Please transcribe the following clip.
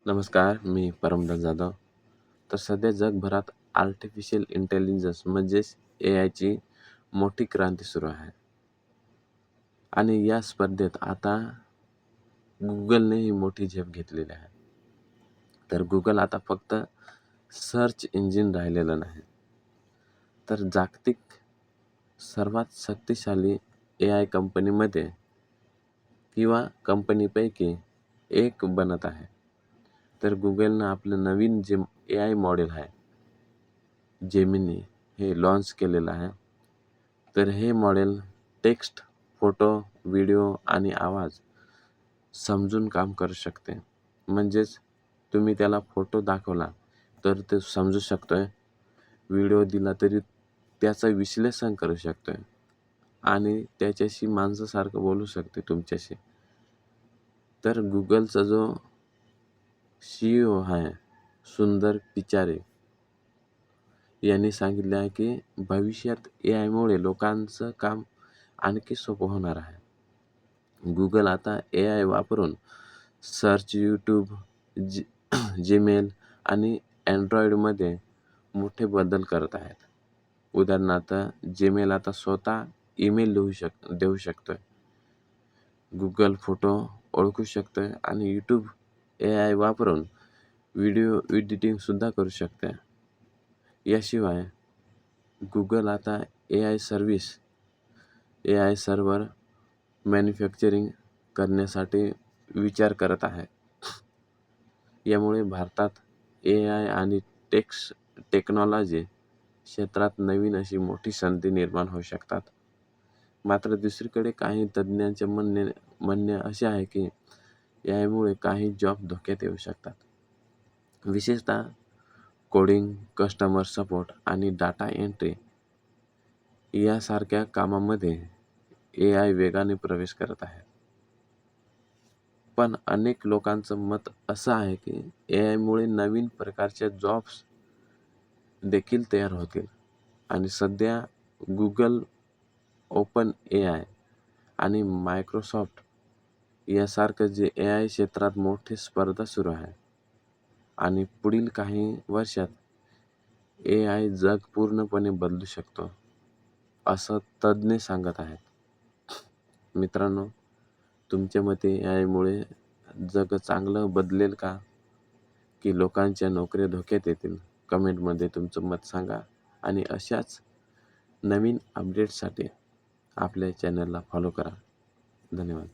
नमस्कार, मी परमदास जाधव. तर सध्या जगभरात आर्टिफिशियल इंटेलिजन्स म्हणजेच एआयची मोठी क्रांती सुरू आहे. आणि या स्पर्धेत आता Googleनेही मोठी झेप घेतलेली आहे. तर Google आता फक्त सर्च इंजिन राहिलेलं नाही, तर जागतिक सर्वात शक्तिशाली एआय कंपनीमध्ये किंवा कंपनीपैकी एक बनत आहे. तर Googleनं आपलं नवीन जे एआय मॉडेल आहे, जेमिनी हे लॉन्च केलेलं आहे. तर हे मॉडेल टेक्स्ट, फोटो, व्हिडिओ आणि आवाज समजून काम करू शकते. म्हणजेच तुम्ही त्याला फोटो दाखवला तर ते समजू शकतोय, व्हिडिओ दिला तरी त्याचं विश्लेषण करू शकतोय आणि त्याच्याशी माणसासारखं बोलू शकते तुमच्याशी. तर Googleचा जो CEO आहे सुंदर पिचाई यांनी सांगितले आहे की भविष्यात एआयमुळे लोकांचं काम आणखी सोपं होणार आहे. Google आता एआय वापरून सर्च, यूट्यूब, जीमेल आणि अँड्रॉइडमध्ये मोठे बदल करत आहेत. उदाहरणार्थ जीमेल आता स्वतः ईमेल देऊ शकतोय. Google फोटो ओळखू शकतोय आणि यूट्यूब एआय वापरून व्हिडिओ एडिटिंगसुद्धा करू शकते. याशिवाय Google आता एआय सर्व्हर मॅन्युफॅक्चरिंग करण्यासाठी विचार करत आहे. यामुळे भारतात एआय आणि टेक्नॉलॉजी क्षेत्रात नवीन अशी मोठी संधी निर्माण होऊ शकतात. मात्र दुसरीकडे काही तज्ज्ञांचे म्हणणे असे आहे की यामुळे काही जॉब धोक्यात येऊ शकतात. विशेषतः कोडिंग, कस्टमर सपोर्ट आणि डाटा एंट्री यासारख्या कामामध्ये एआय वेगाने प्रवेश करत आहे. पण अनेक लोकांचं मत असं आहे की एआयमुळे नवीन प्रकारच्या जॉब्स देखील तयार होतील आणि सध्या Google, ओपन एआय आणि मायक्रोसॉफ्ट यासारखं जे एआय क्षेत्रात मोठी स्पर्धा सुरू आहे आणि पुढील काही वर्षात एआय जग पूर्णपणे बदलू शकतो, असं तज्ज्ञ सांगत आहेत. मित्रांनो, तुमच्या मते एआयमुळे जग चांगलं बदलेल का? की लोकांच्या नोकऱ्या धोक्यात येतील? कमेंटमध्ये तुमचं मत सांगा आणि अशाच नवीन अपडेट्ससाठी आपल्या चॅनलला फॉलो करा. धन्यवाद.